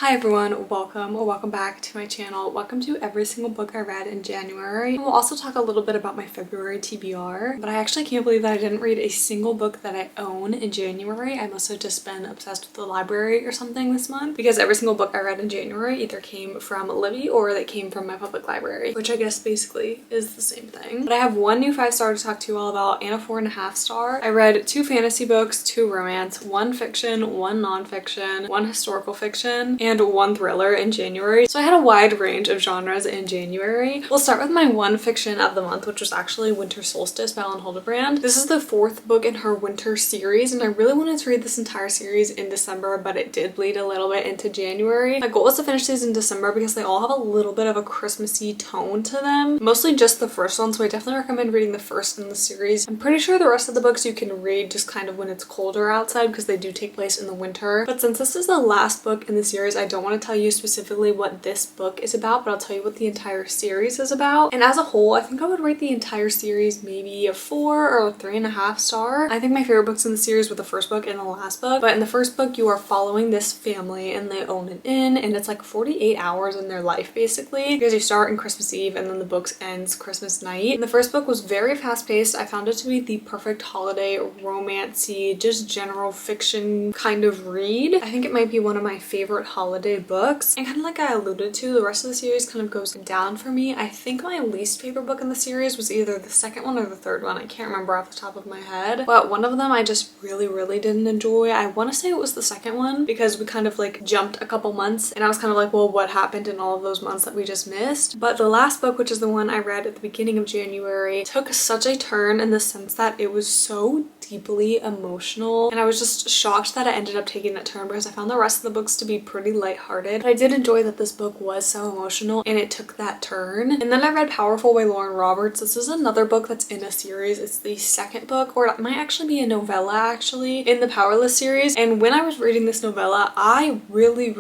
Hi everyone, welcome or welcome back to my channel. Welcome to every single book I read in January. And we'll also talk a little bit about my February TBR, but I actually can't believe that I didn't read a single book that I own in January. I must have just been obsessed with the library or something this month, because every single book I read in January either came from Libby or they came from my public library, which I guess basically is the same thing. But I have one new 5-star to talk to you all about and a 4.5-star. I read 2 fantasy books, 2 romance, 1 fiction, 1 nonfiction, 1 historical fiction, and 1 thriller in January. So I had a wide range of genres in January. We'll start with my 1 fiction of the month, which was actually Winter Solstice by Elin Hilderbrand. This is the 4th book in her winter series, and I really wanted to read this entire series in December, but it did bleed a little bit into January. My goal was to finish these in December because they all have a little bit of a Christmassy tone to them. Mostly just the first one, so I definitely recommend reading the first in the series. I'm pretty sure the rest of the books you can read just kind of when it's colder outside because they do take place in the winter. But since this is the last book in the series, I don't want to tell you specifically what this book is about, but I'll tell you what the entire series is about. And as a whole, I think I would rate the entire series maybe a 4 or a 3.5 star. I think my favorite books in the series were the first book and the last book. But in the first book, you are following this family and they own an inn, and it's like 48 hours in their life basically, because you start in Christmas Eve and then the book ends Christmas night. And the first book was very fast-paced. I found it to be the perfect holiday romancy, just general fiction kind of read. I think it might be one of my favorite holiday books, and kind of like I alluded to, the rest of the series kind of goes down for me. I think my least favorite book in the series was either the second one or the third one. I can't remember off the top of my head, but one of them I just really didn't enjoy. I want to say it was the second one because we kind of like jumped a couple months and I was kind of like, well, what happened in all of those months that we just missed? But the last book, which is the one I read at the beginning of January, took such a turn in the sense that it was so deeply emotional, and I was just shocked that it ended up taking that turn because I found the rest of the books to be pretty lighthearted. But I did enjoy that this book was so emotional and it took that turn. And then I read Powerful by Lauren Roberts. This is another book that's in a series. It's the second book, or it might actually be a novella actually, in the Powerless series. And when I was reading this novella, I really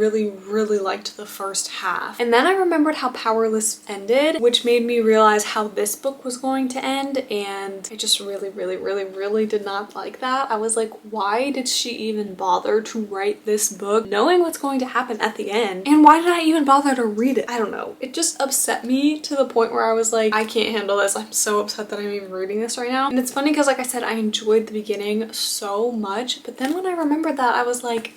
liked the first half. And then I remembered how Powerless ended, which made me realize how this book was going to end, and I just really did not like that. I was like, why did she even bother to write this book knowing what's going to happen at the end? And why did I even bother to read it? I don't know. It just upset me to the point where I was like, I can't handle this. I'm so upset that I'm even reading this right now. And it's funny because, like I said, I enjoyed the beginning so much, but then when I remembered that, I was like,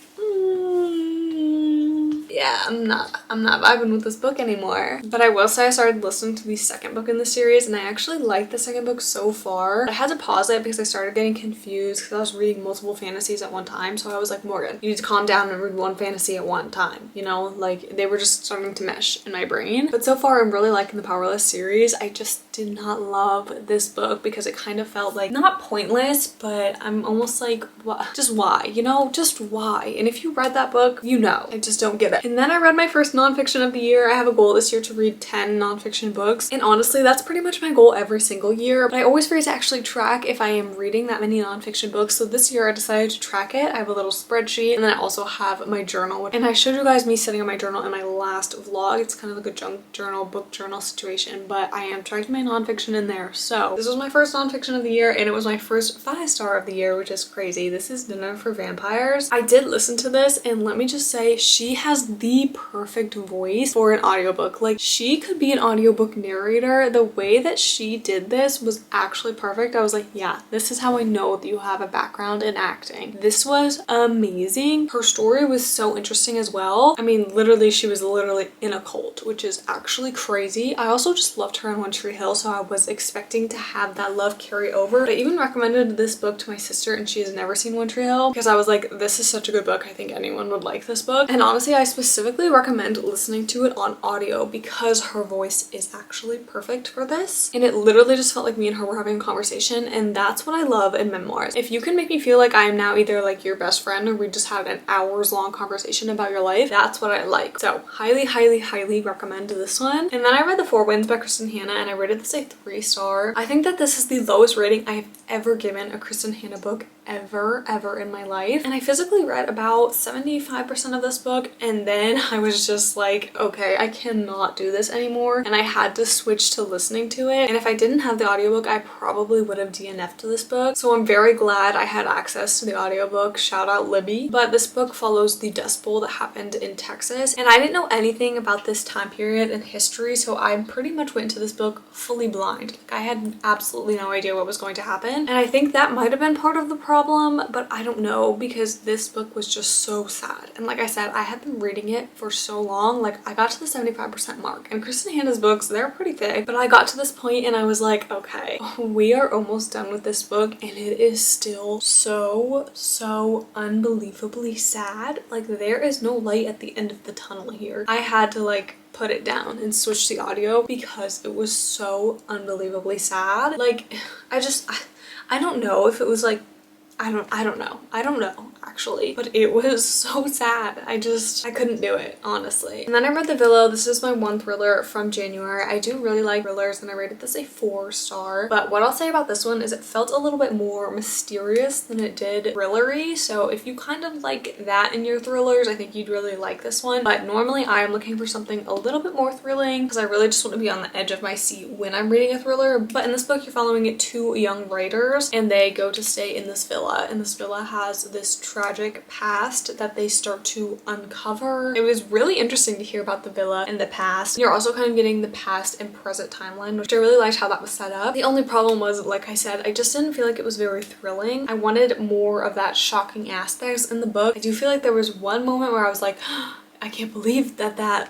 yeah, I'm not vibing with this book anymore. But I will say I started listening to the second book in the series, and I actually liked the second book so far. I had to pause it because I started getting confused because I was reading multiple fantasies at one time. So I was like, Morgan, you need to calm down and read one fantasy at one time. You know, like they were just starting to mesh in my brain. But so far I'm really liking the Powerless series. I just did not love this book because it kind of felt like, not pointless, but I'm almost like, what? Just why? You know, just why? And if you read that book, you know, I just don't get it. And then I read my first nonfiction of the year. I have a goal this year to read 10 nonfiction books. And honestly, that's pretty much my goal every single year. But I always forget to actually track if I am reading that many nonfiction books. So this year I decided to track it. I have a little spreadsheet, and then I also have my journal. And I showed you guys me sitting on my journal in my last vlog. It's kind of like a junk journal, book journal situation, but I am tracking my nonfiction in there. So this was my first nonfiction of the year, and it was my first 5-star of the year, which is crazy. This is Dinner for Vampires. I did listen to this, and let me just say, she has the perfect voice for an audiobook. Like, she could be an audiobook narrator. The way that she did this was actually perfect. I was like, yeah, this is how I know that you have a background in acting. This was amazing. Her story was so interesting as well. I mean, literally, she was literally in a cult, which is actually crazy. I also just loved her in One Tree Hill, so I was expecting to have that love carry over. But I even recommended this book to my sister, and she has never seen One Tree Hill because I was like, this is such a good book. I think anyone would like this book. And honestly, I specifically recommend listening to it on audio because her voice is actually perfect for this. And it literally just felt like me and her were having a conversation, and that's what I love in memoirs. If you can make me feel like I am now either like your best friend or we just had an hours-long conversation about your life, that's what I like. So highly recommend this one. And then I read The Four Winds by Kristin and I rated this a 3-star. I think that this is the lowest rating I have ever given a Kristin Hannah book ever in my life. And I physically read about 75% of this book, and then then I was just like, okay, I cannot do this anymore, and I had to switch to listening to it. And if I didn't have the audiobook, I probably would have DNF'd this book. So I'm very glad I had access to the audiobook. Shout out Libby. But this book follows the Dust Bowl that happened in Texas, and I didn't know anything about this time period in history, so I pretty much went into this book fully blind. Like, I had absolutely no idea what was going to happen, and I think that might have been part of the problem, but I don't know, because this book was just so sad. And like I said, I had been reading it for so long. Like, I got to the 75% mark, and Kristin Hannah's books, they're pretty thick, but I got to this point and I was like, okay, we are almost done with this book, and it is still so unbelievably sad. Like, there is no light at the end of the tunnel here. I had to like put it down and switch the audio because it was so unbelievably sad. Like, I don't know if it was like, I don't know actually, but it was so sad. I couldn't do it, honestly. And then I read The Villa. This is my one thriller from January. I do really like thrillers, and I rated this a 4-star. But what I'll say about this one is it felt a little bit more mysterious than it did thrillery. So if you kind of like that in your thrillers, I think you'd really like this one. But normally I am looking for something a little bit more thrilling because I really just want to be on the edge of my seat when I'm reading a thriller. But in this book, you're following 2 young writers, and they go to stay in this villa, and this villa has this tragic past that they start to uncover. It was really interesting to hear about the villa and the past. You're also kind of getting the past and present timeline, which I really liked how that was set up. The only problem was, like I said, I just didn't feel like it was very thrilling. I wanted more of that shocking aspects in the book. I do feel like there was one moment where I was like, I can't believe that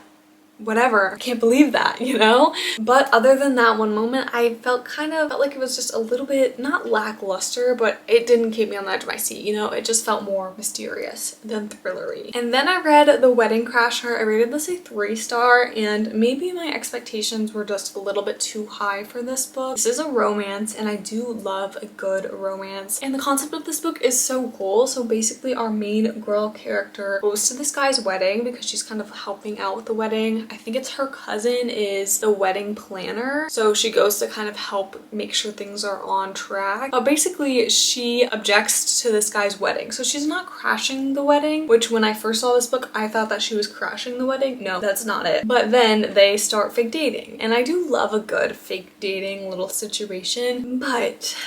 whatever, I can't believe that, you know? But other than that one moment, I felt like it was just a little bit, not lackluster, but it didn't keep me on the edge of my seat, you know? It just felt more mysterious than thrillery. And then I read The Wedding Crasher. I rated this a 3-star, and maybe my expectations were just a little bit too high for this book. This is a romance, and I do love a good romance. And the concept of this book is so cool. So basically our main girl character goes to this guy's wedding because she's kind of helping out with the wedding. I think it's her cousin is the wedding planner, so she goes to kind of help make sure things are on track. But basically she objects to this guy's wedding, so she's not crashing the wedding, which when I first saw this book I thought that she was crashing the wedding. No, that's not it. But then they start fake dating, and I do love a good fake dating little situation, but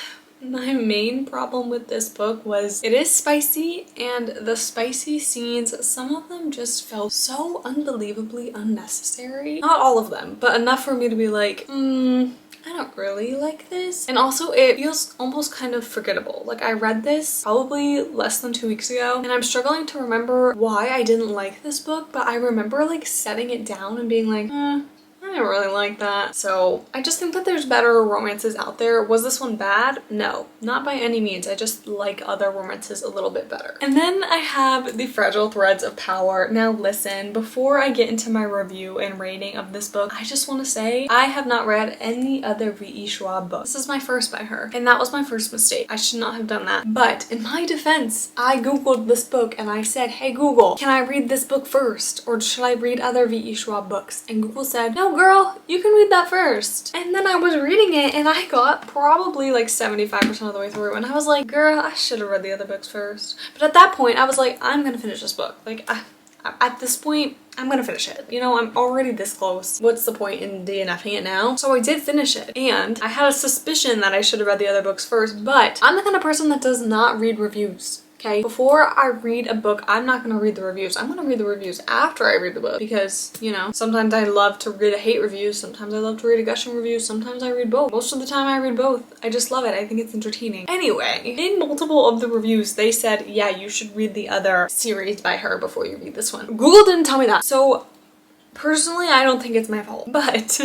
my main problem with this book was it is spicy, and the spicy scenes, some of them just felt so unbelievably unnecessary. Not all of them, but enough for me to be like, I don't really like this. And also it feels almost kind of forgettable. Like, I read this probably less than 2 weeks ago, and I'm struggling to remember why I didn't like this book, but I remember like setting it down and being like, I didn't really like that. So I just think that there's better romances out there. Was this one bad? No, not by any means. I just like other romances a little bit better. And then I have The Fragile Threads of Power. Now listen, before I get into my review and rating of this book, I just want to say I have not read any other V.E. Schwab book. This is my first by her, and that was my first mistake. I should not have done that. But in my defense, I googled this book and I said, hey Google, can I read this book first, or should I read other V.E. Schwab books? And Google said, no girl, you can read that first. And then I was reading it and I got probably like 75% of the way through, and I was like, girl, I should have read the other books first. But at that point I was like, I'm gonna finish this book. Like, at this point I'm gonna finish it. You know, I'm already this close. What's the point in DNFing it now? So I did finish it, and I had a suspicion that I should have read the other books first, but I'm the kind of person that does not read reviews. Okay, before I read a book, I'm not gonna read the reviews. I'm gonna read the reviews after I read the book, because, you know, sometimes I love to read a hate review, sometimes I love to read a gushing review, sometimes I read both. Most of the time I read both. I just love it. I think it's entertaining. Anyway, in multiple of the reviews, they said, yeah, you should read the other series by her before you read this one. Google didn't tell me that. So personally, I don't think it's my fault, but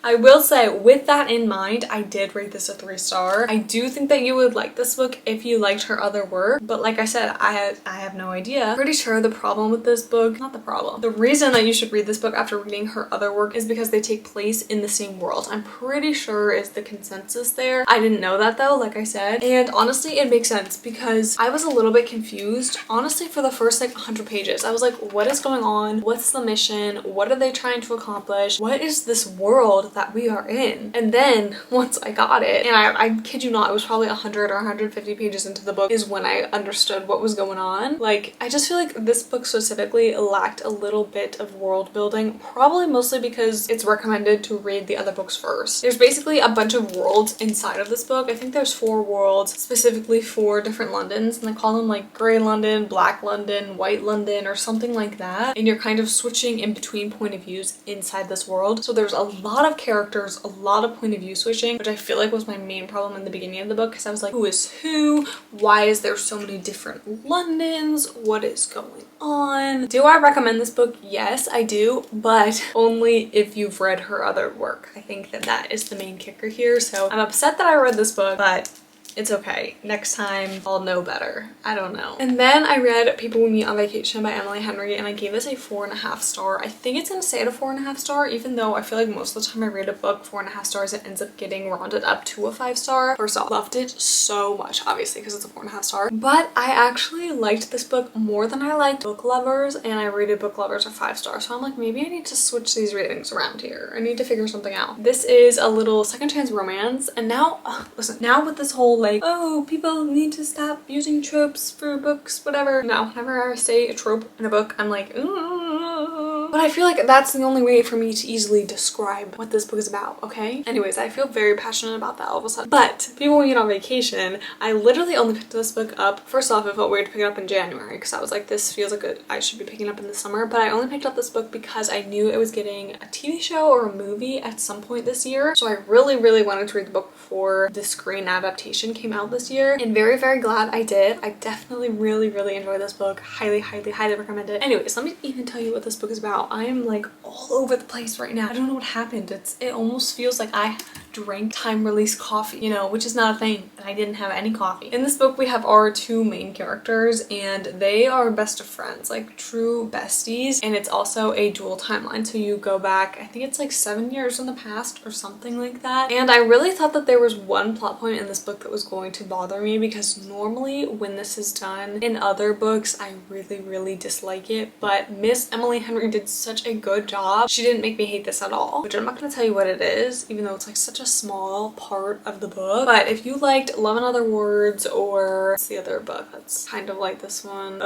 I will say, with that in mind, I did rate this a 3-star. I do think that you would like this book if you liked her other work, but like I said, I have no idea. Pretty sure the problem with this book, not the problem, the reason that you should read this book after reading her other work is because they take place in the same world. I'm pretty sure is the consensus there. I didn't know that though, like I said, and honestly it makes sense because I was a little bit confused, honestly, for the first like 100 pages. I was like, what is going on? What's the mission? What What are they trying to accomplish? What is this world that we are in? And then once I got it, and I kid you not, it was probably 100 or 150 pages into the book is when I understood what was going on. Like, I just feel like this book specifically lacked a little bit of world building, probably mostly because it's recommended to read the other books first. There's basically a bunch of worlds inside of this book. I think there's 4 worlds specifically for different Londons, and they call them like Grey London, Black London, White London, or something like that. And you're kind of switching in between point of views inside this world. So there's a lot of characters, a lot of point of view switching, which I feel like was my main problem in the beginning of the book, because I was like, who is who? Why is there so many different Londons? What is going on? Do I recommend this book? Yes, I do, but only if you've read her other work. I think that that is the main kicker here. So I'm upset that I read this book, but it's okay. Next time I'll know better. I don't know. And then I read People We Meet on Vacation by Emily Henry, and I gave this a 4.5 star. I think it's gonna stay at a 4.5 star, even though I feel like most of the time I read a book 4.5 stars, it ends up getting rounded up to a 5 star. First off, loved it so much, obviously, because it's a 4.5 star. But I actually liked this book more than I liked Book Lovers, and I rated Book Lovers a 5 star. So I'm like, maybe I need to switch these ratings around here. I need to figure something out. This is a little second chance romance, and now, listen, now with this whole like, oh, people need to stop using tropes for books, whatever. No, whenever I say a trope in a book, I'm like, ooh. But I feel like that's the only way for me to easily describe what this book is about, okay? Anyways, I feel very passionate about that all of a sudden. But People We Meet on Vacation, I literally only picked this book up. First off, it felt weird to pick it up in January because I was like, this feels like I should be picking it up in the summer. But I only picked up this book because I knew it was getting a TV show or a movie at some point this year. So I really, really wanted to read the book before the screen adaptation came out this year, and very, very glad I did. I definitely really, really enjoyed this book. Highly, highly, highly recommend it. Anyways, let me even tell you what this book is about. I am like all over the place right now. I don't know what happened. It almost feels like I drank time release coffee, you know, which is not a thing, and I didn't have any coffee. In this book we have our 2 main characters, and they are best of friends, like true besties, and it's also a dual timeline, so you go back, I think it's like 7 years in the past or something like that. And I really thought that there was one plot point in this book that was going to bother me, because normally when this is done in other books I really, really dislike it, but Miss Emily Henry did such a good job. She didn't make me hate this at all, which I'm not going to tell you what it is, even though it's like such a small part of the book. But if you liked Love in Other Words, or what's the other book that's kind of like this one,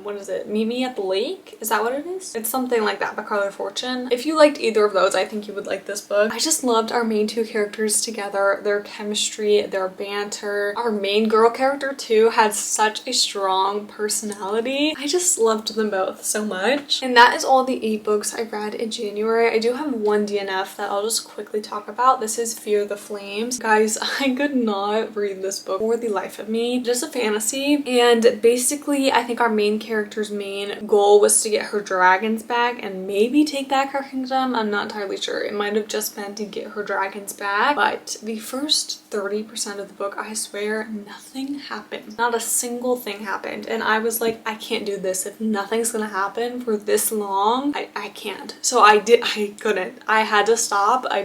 what is it, Meet Me at the Lake, is that what it is? It's something like that by Carla Fortune. If you liked either of those, I think you would like this book. I just loved our main 2 characters together, their chemistry, their banter. Our main girl character too had such a strong personality. I just loved them both so much. And that is all the 8 books I read in January. I do have one DNF that I'll just quickly talk about. This is Fear the Flames. Guys, I could not read this book for the life of me. Just a fantasy, and basically I think our main character's main goal was to get her dragons back and maybe take back her kingdom. I'm not entirely sure. It might have just been to get her dragons back, but the first 30% of the book, I swear, nothing happened. Not a single thing happened, and I was like, I can't do this. If nothing's gonna happen for this long, I can't. So I couldn't. I had to stop. I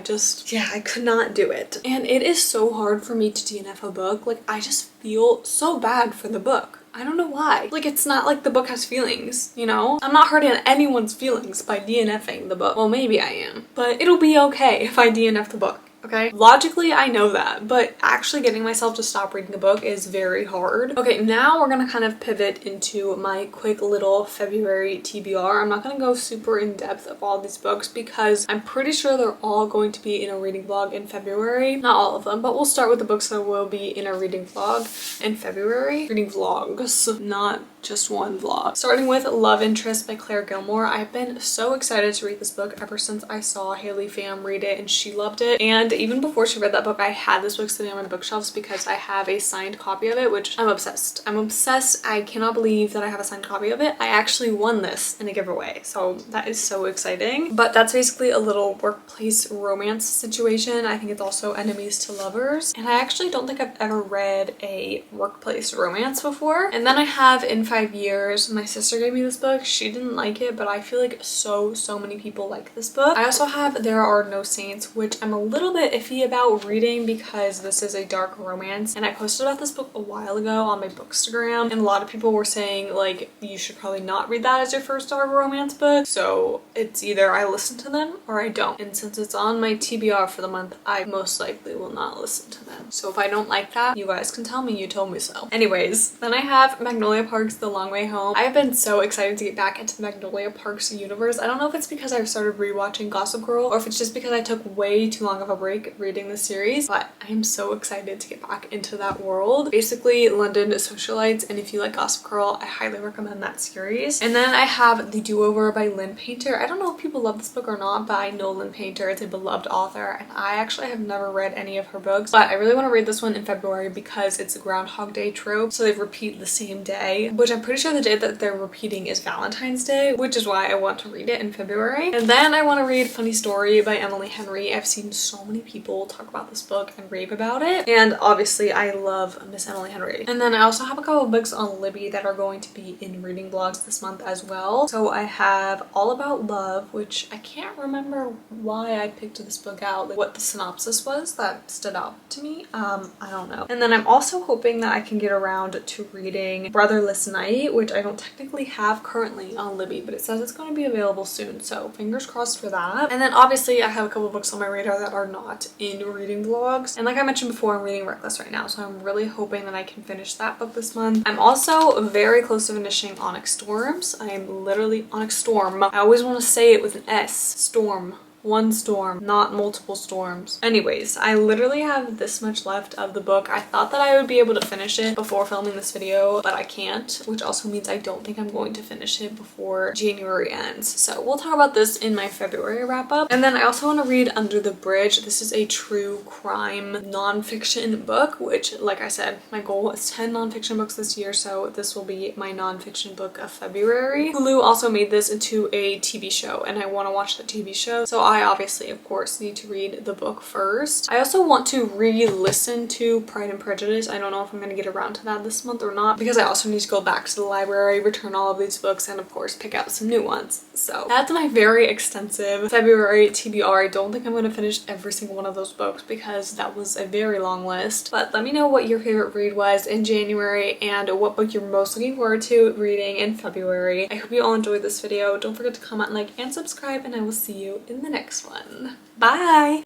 could not do it. And it is so hard for me to DNF a book. Like, I just feel so bad for the book. I don't know why. Like, it's not like the book has feelings, you know? I'm not hurting anyone's feelings by DNFing the book. Well, maybe I am, but it'll be okay if I DNF the book. Okay, logically I know that, but actually getting myself to stop reading a book is very hard. Okay, now we're gonna kind of pivot into my quick little February TBR. I'm not gonna go super in depth of all these books because I'm pretty sure they're all going to be in a reading vlog in February. Not all of them, but we'll start with the books that will be in a reading vlog in February. Reading vlogs, not just one vlog. Starting with Love Interest by Claire Gilmore. I've been so excited to read this book ever since I saw Haley Pham read it and she loved it. And even before she read that book, I had this book sitting on my bookshelves because I have a signed copy of it, which I'm obsessed. I'm obsessed. I cannot believe that I have a signed copy of it. I actually won this in a giveaway, so that is so exciting. But that's basically a little workplace romance situation. I think it's also enemies to lovers. And I actually don't think I've ever read a workplace romance before. And then I have In 5 Years. My sister gave me this book. She didn't like it, but I feel like so many people like this book. I also have There Are No Saints, which I'm a little bit bit iffy about reading because this is a dark romance, and I posted about this book a while ago on my bookstagram, and a lot of people were saying like you should probably not read that as your first dark romance book. So it's either I listen to them or I don't, and since it's on my TBR for the month, I most likely will not listen to them. So if I don't like that, you guys can tell me you told me so. Anyways, then I have Magnolia Park's The Long Way Home. I have been so excited to get back into the Magnolia Park's universe. I don't know if it's because I started rewatching Gossip Girl or if it's just because I took way too long of a break reading the series, but I am so excited to get back into that world. Basically, London socialites, and if you like Gossip Girl, I highly recommend that series. And then I have The Do-Over by Lynn Painter. I don't know if people love this book or not, but I know Lynn Painter is a beloved author, and I actually have never read any of her books, but I really want to read this one in February because it's a Groundhog Day trope, so they repeat the same day, which I'm pretty sure the day that they're repeating is Valentine's Day, which is why I want to read it in February. And then I want to read Funny Story by Emily Henry. I've seen so many people talk about this book and rave about it, and obviously I love Miss Emily Henry. And then I also have a couple of books on Libby that are going to be in reading vlogs this month as well. So I have All About Love, which I can't remember why I picked this book out, like what the synopsis was that stood out to me. I don't know. And then I'm also hoping that I can get around to reading Brotherless Night, which I don't technically have currently on Libby, but it says it's going to be available soon, so fingers crossed for that. And then obviously I have a couple books on my radar that are not in reading vlogs, and like I mentioned before, I'm reading Reckless right now, so I'm really hoping that I can finish that book this month. I'm also very close to finishing Onyx Storms. I am literally Onyx Storm. I always want to say it with an S. Storm. One storm, not multiple storms. Anyways, I literally have this much left of the book. I thought that I would be able to finish it before filming this video, but I can't, which also means I don't think I'm going to finish it before January ends. So we'll talk about this in my February wrap up. And then I also want to read Under the Bridge. This is a true crime nonfiction book, which, like I said, my goal is 10 nonfiction books this year, so this will be my nonfiction book of February. Hulu also made this into a TV show, and I want to watch the TV show, so I obviously, of course, need to read the book first. I also want to re-listen to Pride and Prejudice. I don't know if I'm going to get around to that this month or not, because I also need to go back to the library, return all of these books, and of course pick out some new ones. So that's my very extensive February TBR. I don't think I'm going to finish every single one of those books because that was a very long list. But let me know what your favorite read was in January and what book you're most looking forward to reading in February. I hope you all enjoyed this video. Don't forget to comment, like, and subscribe, and I will see you in the next one. Bye!